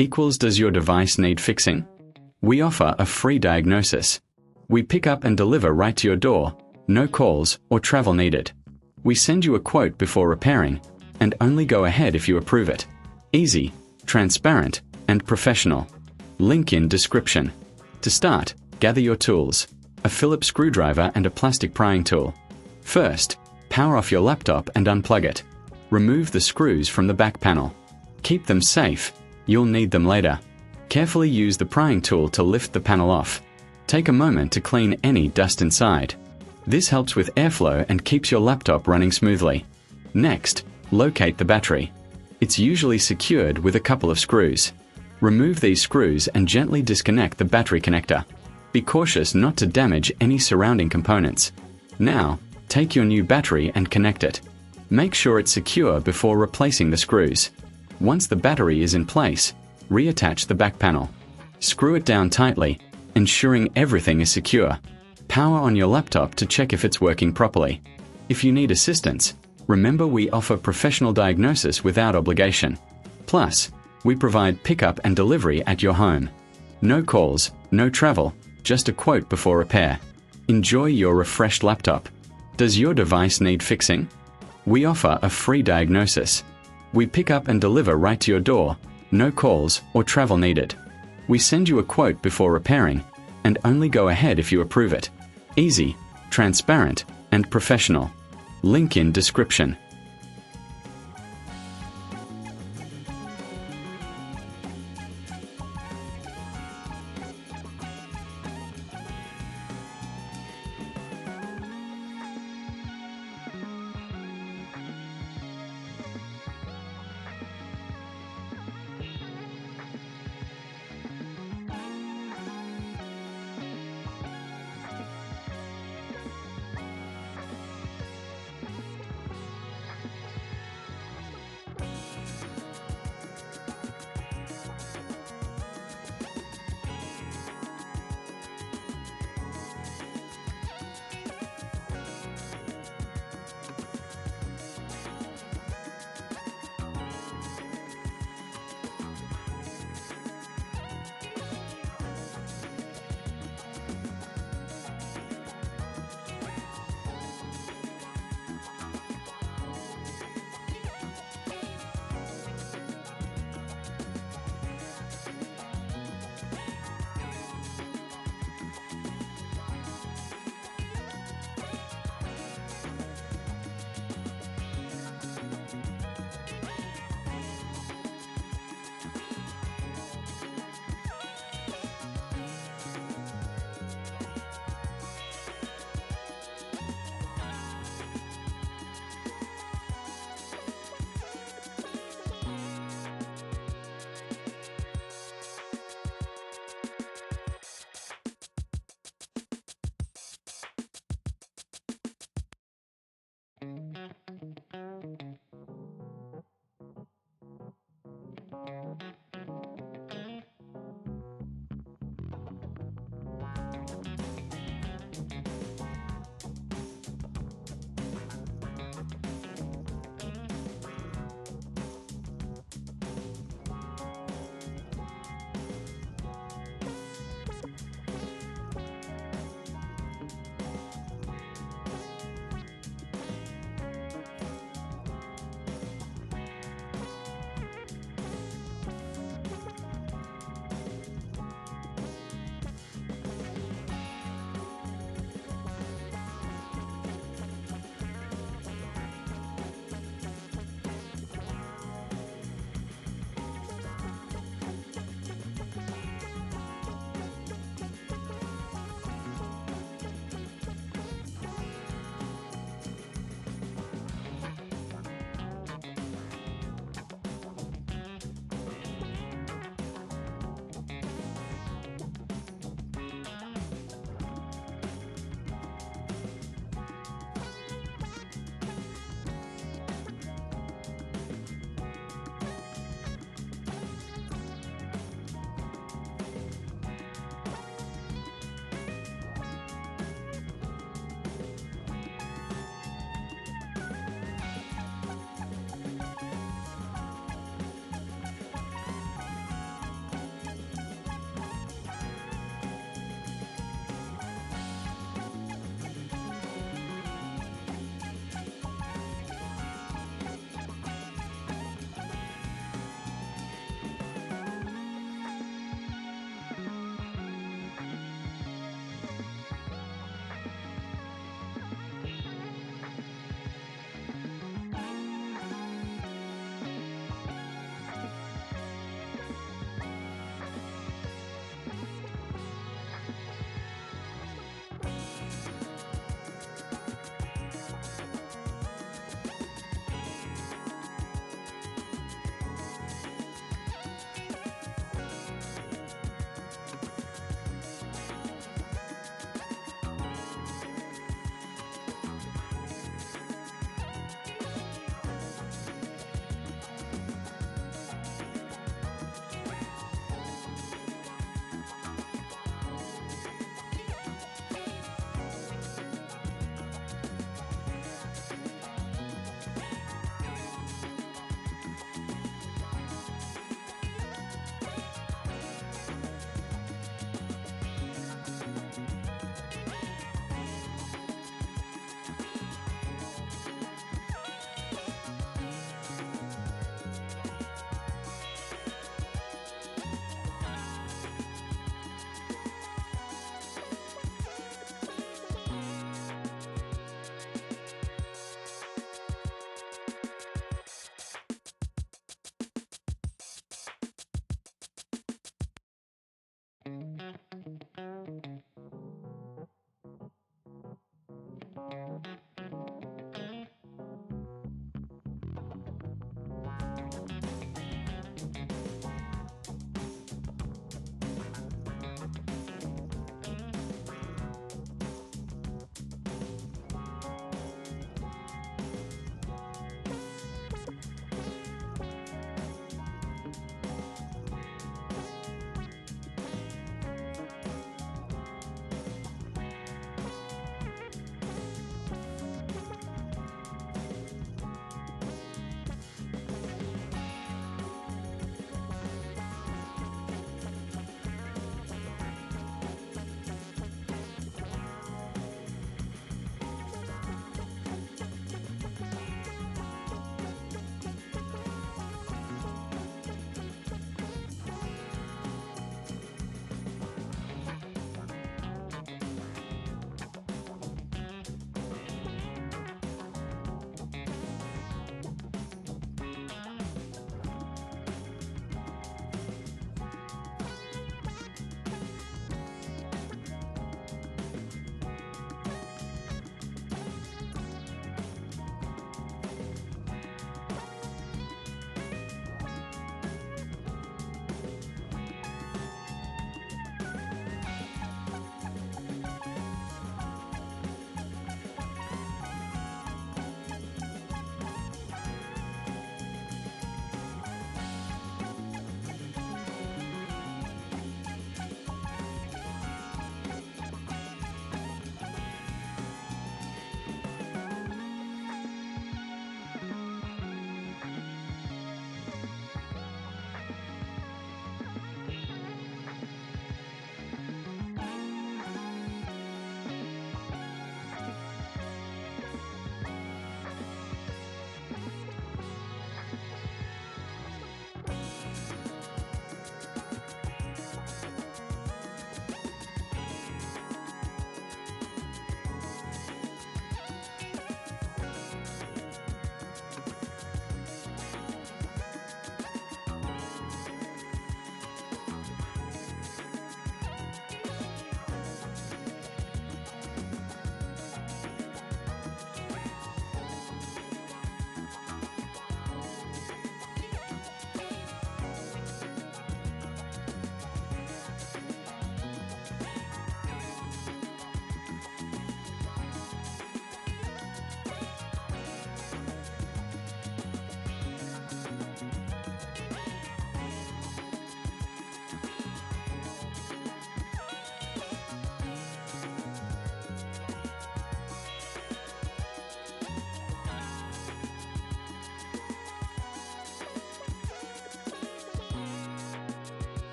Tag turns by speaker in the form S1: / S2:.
S1: equals does your device need fixing? We offer a free diagnosis. We pick up and deliver right to your door, no calls or travel needed. We send you a quote before repairing, and only go ahead if you approve it. Easy, transparent, and professional. Link in description. To start, gather your tools, a Phillips screwdriver and a plastic prying tool. First, power off your laptop and unplug it. Remove the screws from the back panel. Keep them safe, you'll need them later. Carefully use the prying tool to lift the panel off. Take a moment to clean any dust inside. This helps with airflow and keeps your laptop running smoothly. Next, locate the battery. It's usually secured with a couple of screws. Remove these screws and gently disconnect the battery connector. Be cautious not to damage any surrounding components. Now, take your new battery and connect it. Make sure it's secure before replacing the screws. Once the battery is in place, reattach the back panel. Screw it down tightly, ensuring everything is secure. Power on your laptop to check if it's working properly. If you need assistance, remember we offer professional diagnosis without obligation. Plus, we provide pickup and delivery at your home. No calls, no travel, just a quote before repair. Enjoy your refreshed laptop. Does your device need fixing? We offer a free diagnosis. We pick up and deliver right to your door, no calls or travel needed. We send you a quote before repairing, and only go ahead if you approve it. Easy, transparent, and professional. Link in description.